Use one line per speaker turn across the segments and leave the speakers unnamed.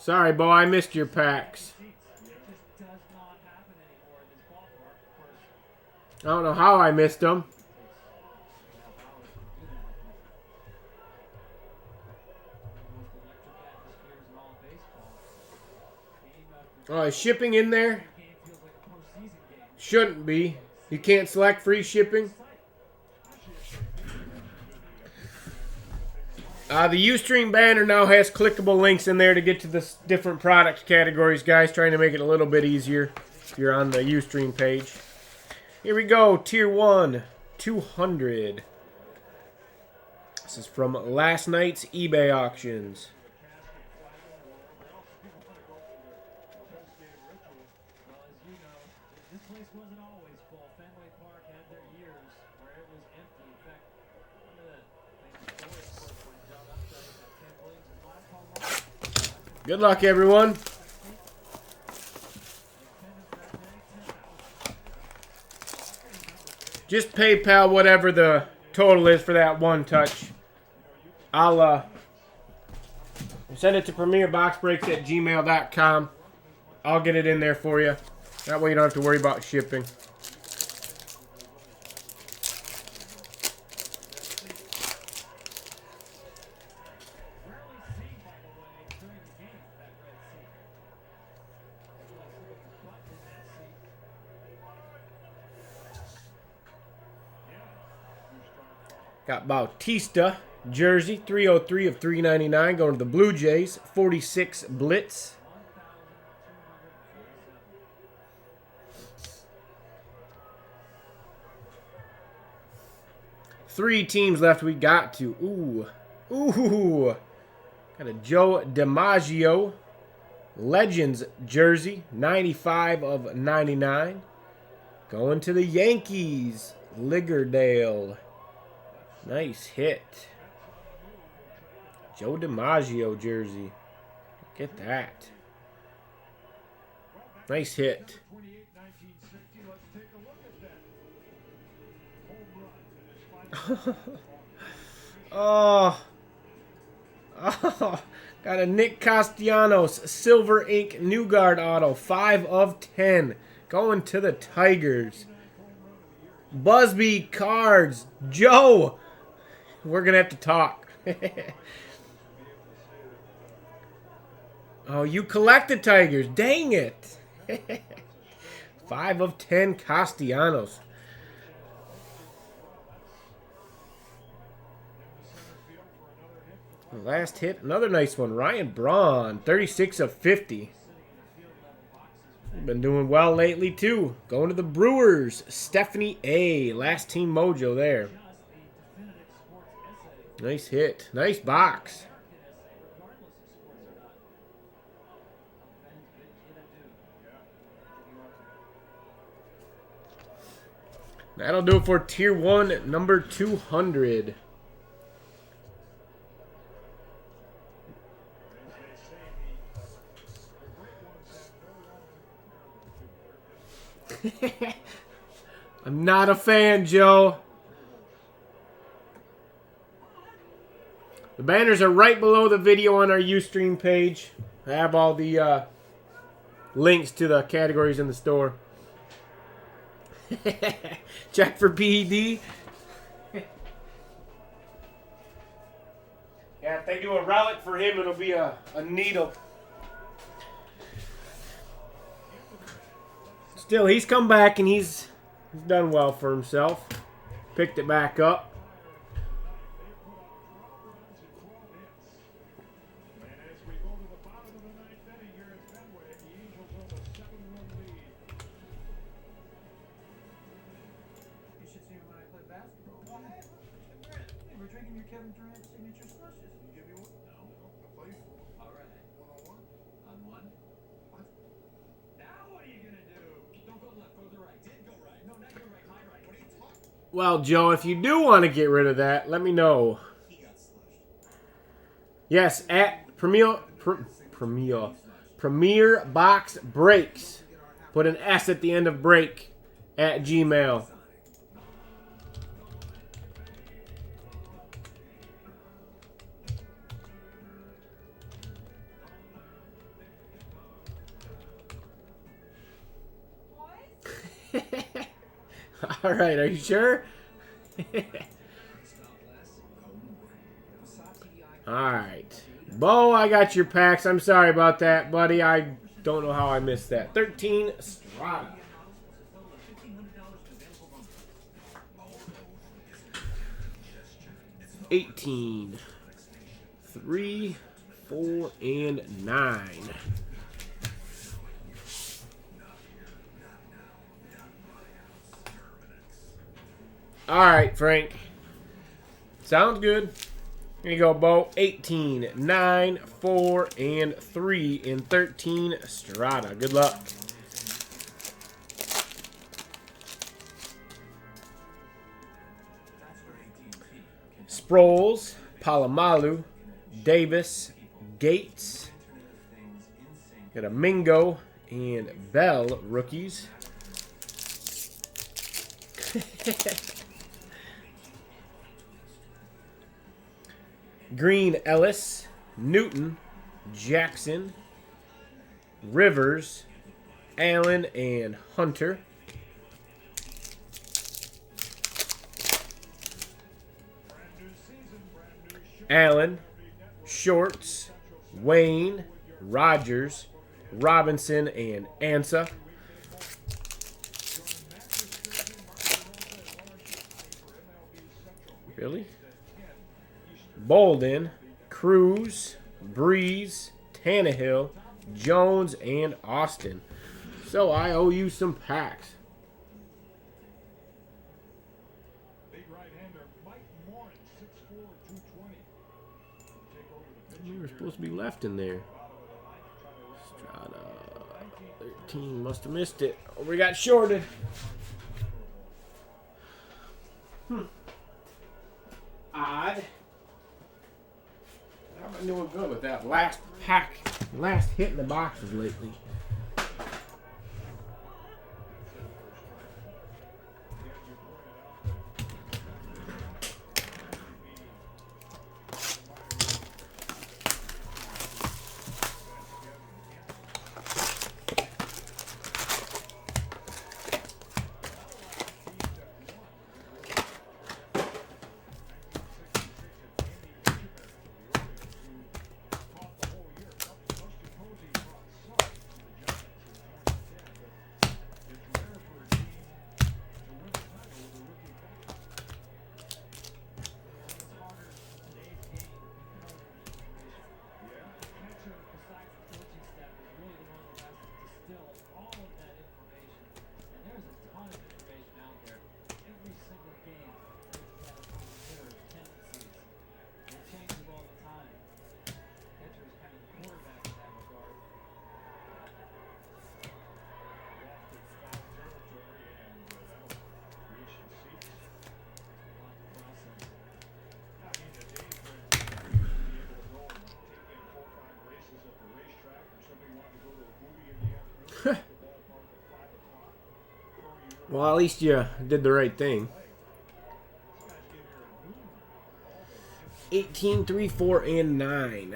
Sorry, Bo, I missed your packs. I don't know how I missed them. Oh, is shipping in there? Shouldn't be. You can't select free shipping. The Ustream banner now has clickable links in there to get to the different product categories, guys. Trying to make it a little bit easier if you're on the Ustream page. Here we go. Tier 1, 200. This is from last night's eBay auctions. Good luck, everyone. Just PayPal whatever the total is for that one touch. I'll send it to premierboxbreaks@gmail.com. I'll get it in there for you. That way you don't have to worry about shipping. Got Bautista, jersey, 303 of 399, going to the Blue Jays, 46 Blitz. Three teams left we got to. Ooh. Got a Joe DiMaggio, Legends jersey, 95 of 99. Going to the Yankees, Liggerdale. Nice hit. Joe DiMaggio jersey. Look at that. Nice hit. Oh. Got a Nick Castellanos Silver Ink New Guard auto. 5 of 10. Going to the Tigers. Busby cards. Joe. We're going to have to talk. Oh, you collect the Tigers. Dang it. 5 of 10 Castellanos. Last hit, another nice one. Ryan Braun, 36 of 50. Been doing well lately, too. Going to the Brewers, Stephanie A. Last team mojo there. Nice hit. Nice box. That'll do it for Tier 1, number 200. I'm not a fan, Joe. The banners are right below the video on our Ustream page. I have all the links to the categories in the store. Check for PED. Yeah, if they do a relic for him, it'll be a needle. Still, he's come back and he's done well for himself. Picked it back up. Well, Joe, if you do want to get rid of that, let me know. Yes, at Premier Box Breaks. Put an S at the end of break at Gmail. All right, are you sure? All right. Bo, I got your packs. I'm sorry about that, buddy. I don't know how I missed that. 13 Strata. $18. 3, 4, and 9. All right, Frank. Sounds good. Here you go, Bo. 18, 9, 4, and 3 in 13 Strata. Good luck. Sproles, Palomalu, Davis, Gates. Got a Mingo and Bell rookies. Green, Ellis, Newton, Jackson, Rivers, Allen, and Hunter. Allen, Shorts, Wayne, Rogers, Robinson, and Ansa. Really? Bolden, Cruz, Breeze, Tannehill, Jones, and Austin. So I owe you some packs. We were supposed to be left in there. Strata 13 must have missed it. Oh, we got shorted. Odd. I've been doing good with that last pack, last hit in the boxes lately. Well, at least you did the right thing. 18, 3, 4, and 9.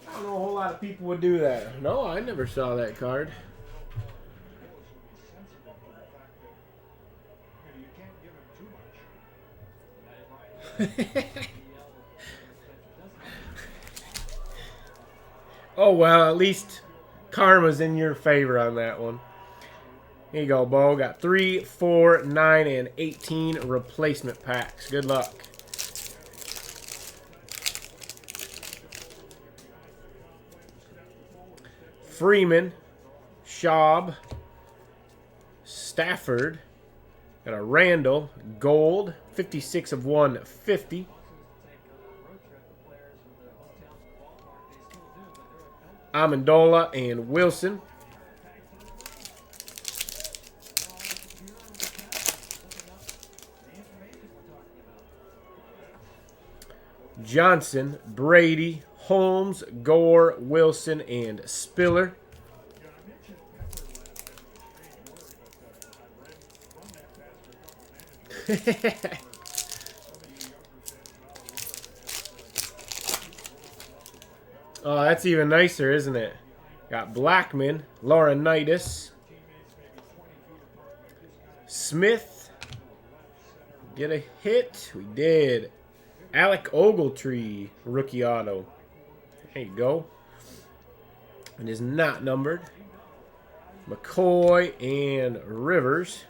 I don't know a whole lot of people would do that. No, I never saw that card. Oh, well, at least karma's in your favor on that one. Here you go, Bo. Got 3, 4, 9, and 18 replacement packs. Good luck. Freeman, Schaub, Stafford. Got a Randall, gold, 56 of 150. Amendola and Wilson. Johnson, Brady, Holmes, Gore, Wilson, and Spiller. Oh, that's even nicer, isn't it? Got Blackman, Laurinaitis, Smith. Get a hit. We did. Alec Ogletree, rookie auto. There you go. It is not numbered. McCoy and Rivers.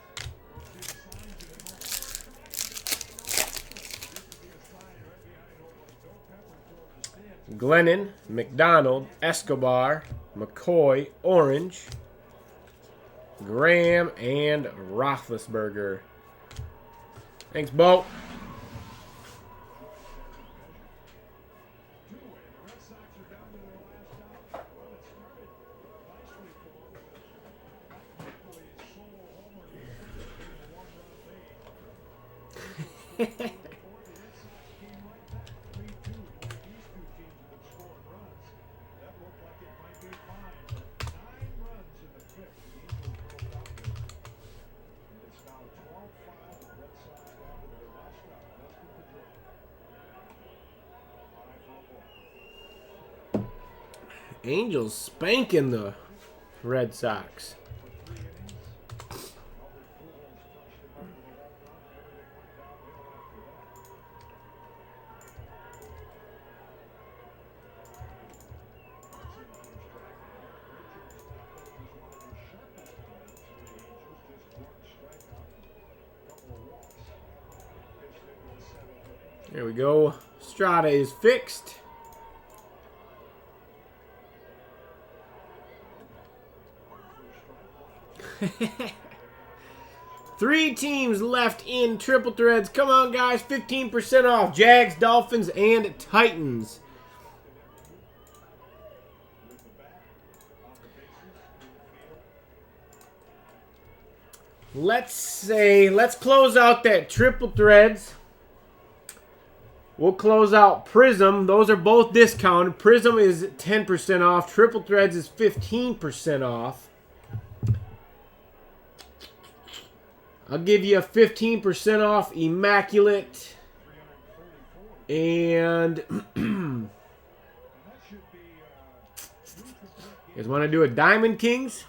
Glennon, McDonald, Escobar, McCoy, Orange, Graham, and Roethlisberger. Thanks, Bo. Angels spanking the Red Sox. There we go. Strada is fixed. Three teams left in Triple Threads. Come on, guys. 15% off. Jags, Dolphins, and Titans. Let's close out that Triple Threads. We'll close out Prism. Those are both discounted. Prism is 10% off. Triple Threads is 15% off. I'll give you a 15% off Immaculate. And you guys want to do a Diamond Kings?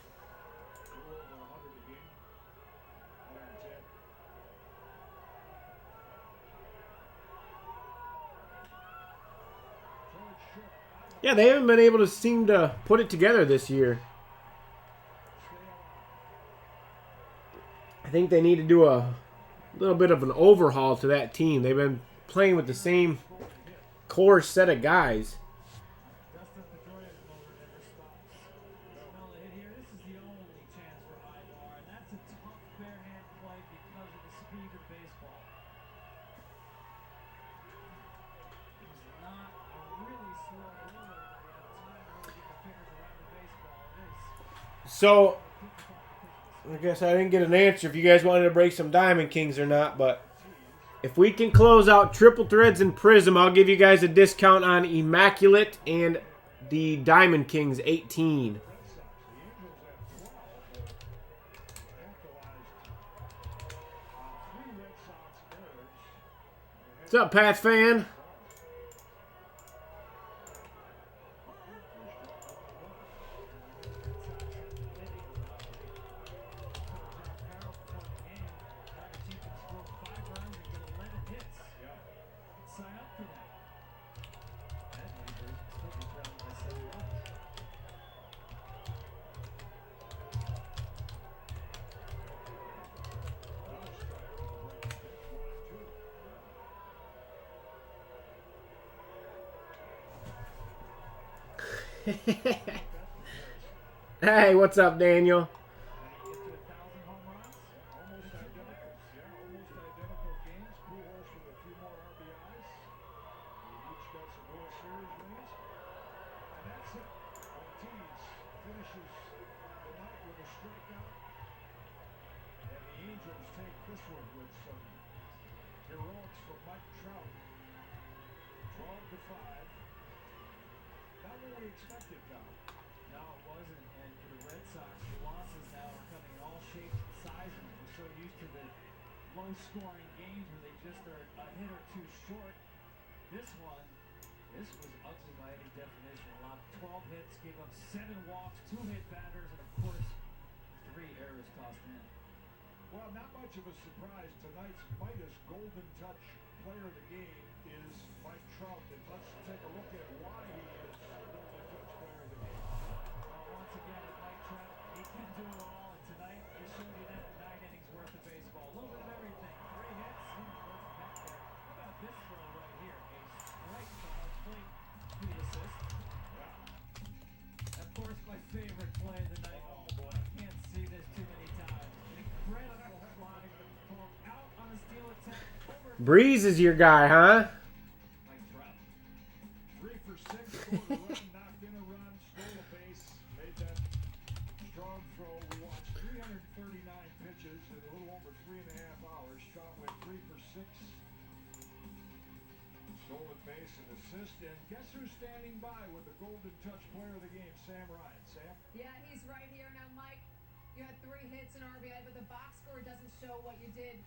Yeah, they haven't been able to seem to put it together this year. I think they need to do a little bit of an overhaul to that team. They've been playing with the same core set of guys. So, I guess I didn't get an answer if you guys wanted to break some Diamond Kings or not, but if we can close out Triple Threads and Prism, I'll give you guys a discount on Immaculate and the Diamond Kings 18. What's up, Pats fan? Hey, what's up, Daniel?
Scoring games where they just are a hit or two short. This one This was ugly by any definition. Allowed 12 hits, gave up 7 walks, 2 hit batters, and of course, 3 errors tossed in.
Well, not much of a surprise. Tonight's Midas Golden Touch player of the game is Mike Trout. And let's take a look at why he is Golden Touch player of the game.
Well, once again, Mike Trout, he can do it all. And tonight, he showed you that 9 innings worth of baseball. A little bit of everything. 3 hits, back there. How about this throw right here? A strike to hard plate to the assist. Of course, my favorite play of the night. Oh boy, I can't see this too many times. An incredible flying ball out on a steal attack.
Breeze is your guy, huh?
Mike Trout.
3 for 6, scored a run, knocked in a run, stole a base, made that strong throw. We watched 339 pitches in a little over 3.5 hours. Trout went 3 for 6. Stolen base and assist. And guess who's standing by with the Golden Touch player of the game, Sam Ryan. Sam?
Yeah, he's right here. Now, Mike, you had 3 hits in RBI, but the box score doesn't show what you did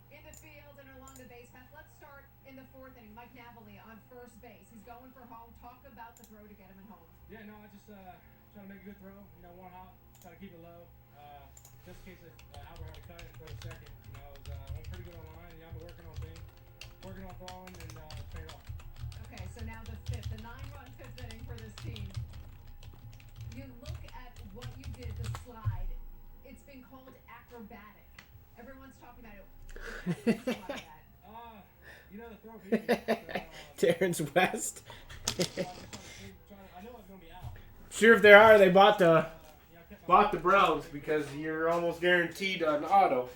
in the field and along the base path. Let's start in the 4th inning. Mike Napoli on first base. He's going for home. Talk about the throw to get him in home.
Yeah, no, I just try to make a good throw. You know, one hop, try to keep it low. Just in case Albert had to cut it for a second. You know, it was went pretty good on line. You know, I've been working on things, working on throwing, and paid off.
Okay, so now the 5th, the 9-run 5th inning for this team. You look at what you did, the slide. It's been called acrobatic. Everyone's talking about it. It hasn't been like that.
You know, the throw beat
Terrence West.
I know I was gonna be out.
Sure, if they are, they bought the
You know, I kept my
Browns because you're almost guaranteed an auto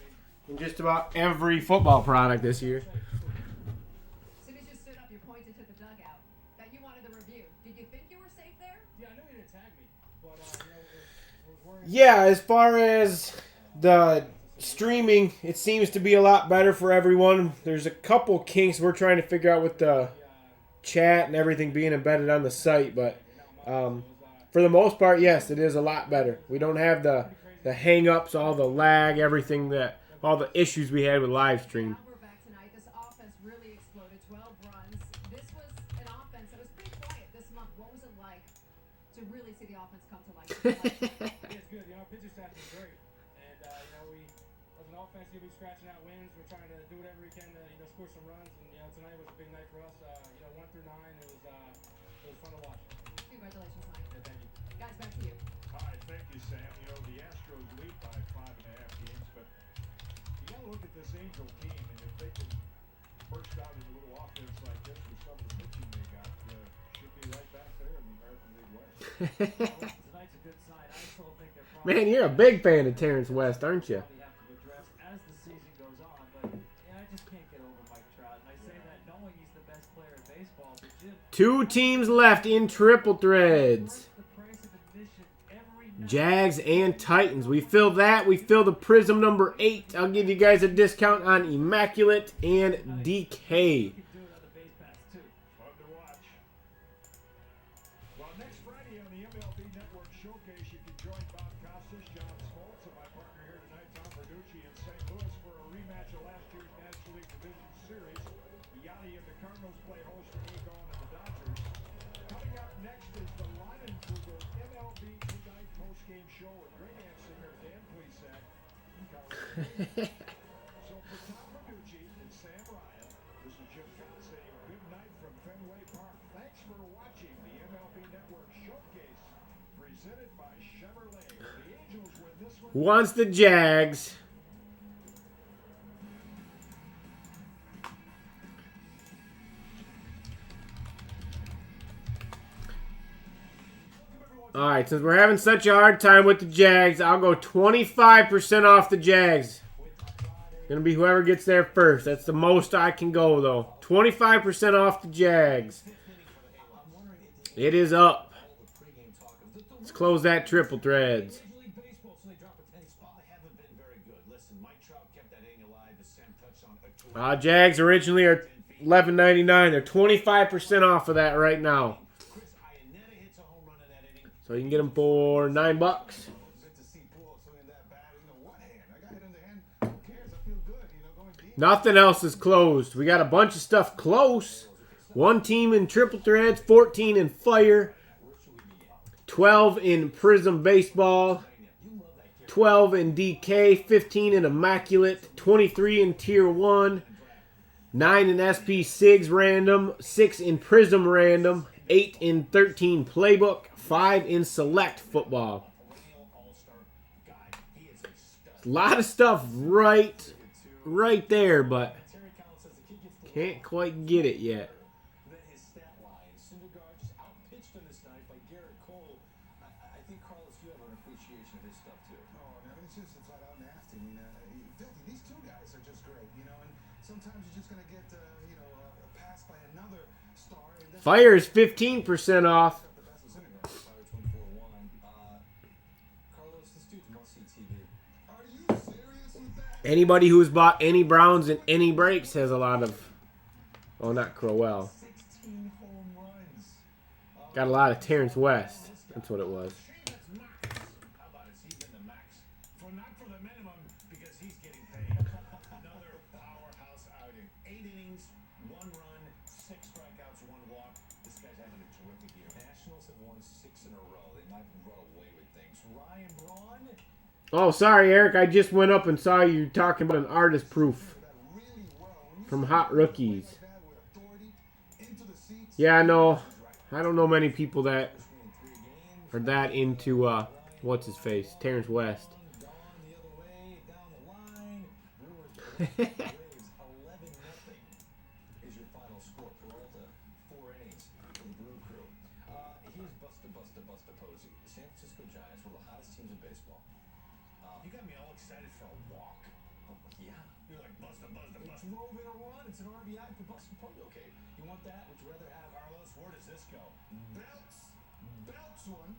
in just about every football product this year.
As soon as you stood up, you pointed to the dugout that you wanted the review. Did you think you were safe there?
Yeah, I knew he didn't tag me, but you know, was worried.
Yeah, as far as the streaming, it seems to be a lot better for everyone. There's a couple kinks we're trying to figure out with the chat and everything being embedded on the site, but for the most part, yes, it is a lot better. We don't have the hang-ups, all the lag, everything that all the issues we had with live stream.
Now we're back tonight. This offense really exploded. 12 runs. This was an offense that was pretty quiet this month. What was it like to really see the offense come to life?
Yeah, it's good. You know, pitcher stats is great, and you know, we as an offense, we'll be scratching out wins. We're trying to do whatever we can to score some runs. And you know, tonight was a big night for us. 1 through 9, it was fun to watch.
Congratulations, Mike.
Yeah, thank you.
Guys, back to you.
All right, thank you, Sam. You know, the Astros lead by 5.5 games, but you got to look at this Angel team, and if they can burst out in a little offense like this with some of the pitching they got, should be right back there in the American League West.
Well, tonight's a good sign. I still think they're probably
Man, you're a big fan of Terrence West, aren't you?
probably have to address as the season goes on. But yeah, I just can't get over Mike Trout. And I say that knowing he's the best player in baseball. But Jim,
2 teams left in triple threads.
the price of admission every night.
Jags and Titans. We fill that. We fill the Prism number 8. I'll give you guys a discount on Immaculate and DK.
You can do it on the base pass too.
Fun to watch. Well, next Friday on the MLB Network Showcase, you can join Bob Costas, John Smoltz, and my partner here tonight, Tom Verducci, in St. Louis for a rematch of last year's National League Division Series. Yachty and the Cardinals play host to Egon and the Dodgers. Coming up next is the Leinenkugel MLB Tonight post-game show with great hand singer Dan Plesac. So for Tom Verducci and Sam Ryan, this is Jim Cott saying good night from Fenway Park. Thanks for watching the MLB Network Showcase presented by Chevrolet. The Angels win this one.
Who wants the Jags? All right, since we're having such a hard time with the Jags, I'll go 25% off the Jags. Gonna be whoever gets there first. That's the most I can go, though. 25% off the Jags. It is up. Let's close that triple threads.
Major League Baseball, so they drop a 10 spot. They haven't been very good. Listen, Mike Trout kept that inning alive. The Sam touched on
Jags originally are $11.99. They're 25% off of that right now.
Chris Iannetta hits a home run in that inning.
So you can get them for $9.
Good to see Pujols swinging that bat. What hand? I got hit in the hand. Who cares? I feel good. Going deep.
Nothing else is closed. We got a bunch of stuff close. 1 team in Triple Threads, 14 in Fire, 12 in Prism Baseball, 12 in DK, 15 in Immaculate, 23 in Tier 1, 9 in SP Sigs Random, 6 in Prism Random, 8 in 13 Playbook, 5 in Select Football. A lot of stuff right there, but can't quite get it yet.
His stat line, Syndergaard just outpitched on this night by Garrett Cole. I think, Carlos, you have an appreciation of his stuff too.
Oh, no, it's just flat out nasty. I mean, filthy. These two guys are just great, you know. And sometimes you're just gonna get, you know, a pass by another star.
Fire is 15% off.
Fire 24-1. Carlos, this dude's must-see TV.
Are you serious with that?
Anybody who's bought any Browns and any breaks has a lot of. Oh, not Crowell.
16 home runs.
Got a lot of Terrence West. That's what it was.
That's max. How about it? He's getting the max. Not for the minimum, because he's getting paid. Another powerhouse outing. 8 innings, 1 run, 6 strikeouts, 1 walk. This guy's having a terrific year. Nationals have won 6 in a row. They might run away with things. Ryan Braun.
Oh, sorry, Eric. I just went up and saw you talking about an artist proof
Really well. When you
from
see
Hot
a
Rookies.
like that with authority into the seats,
Yeah, I know. I don't know many people that are that into, what's his face? Terrence West.
Gone the other way, down the line. Brewers Braves 11-0 is your final score. Peralta, 4 innings for the Brew Crew. Here's Buster Posey. The San Francisco Giants were the hottest teams in baseball. You got me all excited for a walk. Yeah. You're like, Buster. They drove in a run. It's an RBI for Buster Posey. Okay. You want that? Would you rather have Carlos? Where does this go?
belts one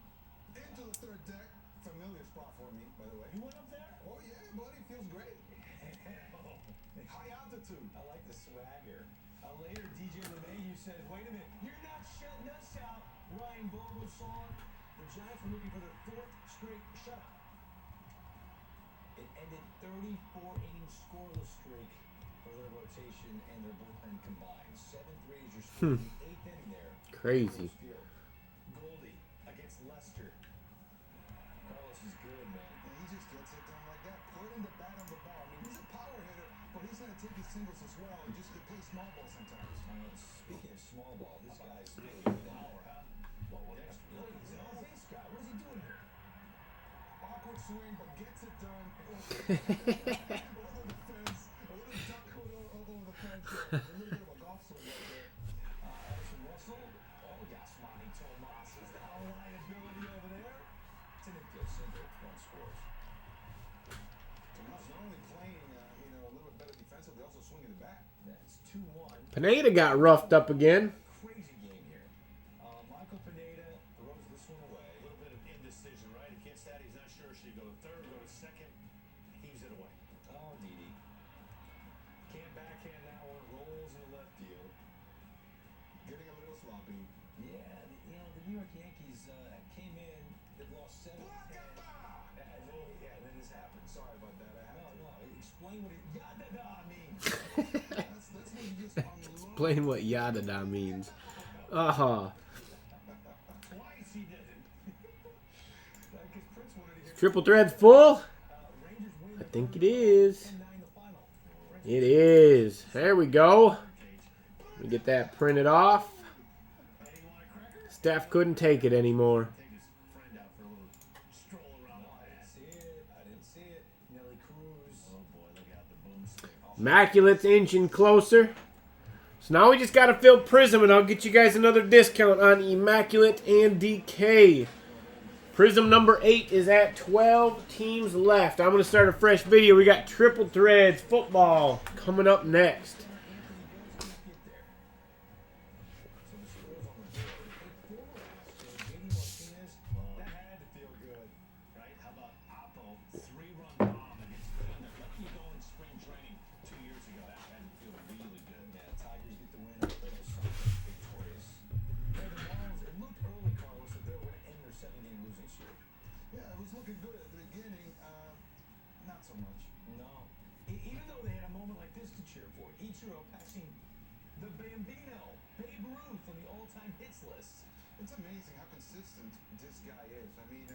into the third deck. Familiar spot for me, by the way.
You went up there?
Oh yeah, buddy, feels great. High altitude.
I like the swagger. Later, DJ LeMahieu said, wait a minute, you're not shutting us out. Ryan Vogel song. The Giants were looking for their 4th straight shutout. It ended 34-inning scoreless streak for their rotation and their bullpen combined. 7-3 is your score in the 8th inning there.
Crazy.
Goldie against Lester. Carlos is good, man.
And he just gets it done like that. Putting the bat on the ball. I mean, he's a power hitter, but he's going to take his singles as well and just play small ball sometimes.
Speaking of small ball, this guy's really good power, huh? Well, next, look, he's an all-base guy. What is he doing here?
Awkward swing, but gets it done. Over the fence. A little duck over the fence. A little bit of a golf swing right there.
Addison Russell. Oh, Yasmani Tomas. Is that a liability over there? It's an infield single. One scores.
Tomas not only playing, you know, a little bit better defensively, also swinging the bat.
That's 2-1.
Pineda got roughed up again.
Crazy game here. Michael Pineda throws this one away.
A little bit of indecision, right? He gets that. He's not sure. Should he go to third, go to second? Heaves it away.
Oh, Didi. Can't backhand that one. Rolls in the left field.
Getting a little sloppy.
Yeah, the New York Yankees came in. They've lost 7 of 10. Yeah, then this happened. Sorry about that. No. Explain what it yada means.
That's when you just unload.
Explain what yada da means. Uh-huh.
Twice he did it. Because Prince wanted to hear.
Triple Threads full?
Rangers win
I think it is.
10-9 the final.
It is. There we go. We get that printed off. Steph couldn't take it anymore.
Take his friend out for a little stroll around
I
the
didn't see it. Nelly Cruz.
Oh boy, look out the boomstick.
Immaculate's inching closer. So now we just got to fill Prism, and I'll get you guys another discount on Immaculate and DK. Prism number 8 is at 12 teams left. I'm going to start a fresh video. We got Triple Threads football coming up next.
That had to feel good.
Right? How about Oppo? 3-run bomb against the team that let you go in spring training 2 years ago. That had to feel really good.
Yeah, Tigers get the win. Those Suns victorious. Hey, the Marlins, it looked early, Carlos, that they were going to end their 7-game losing streak.
Yeah, it was looking good at the beginning. Not so much.
No. Even though they had a moment like this to cheer for, each
consistent this guy is. I mean,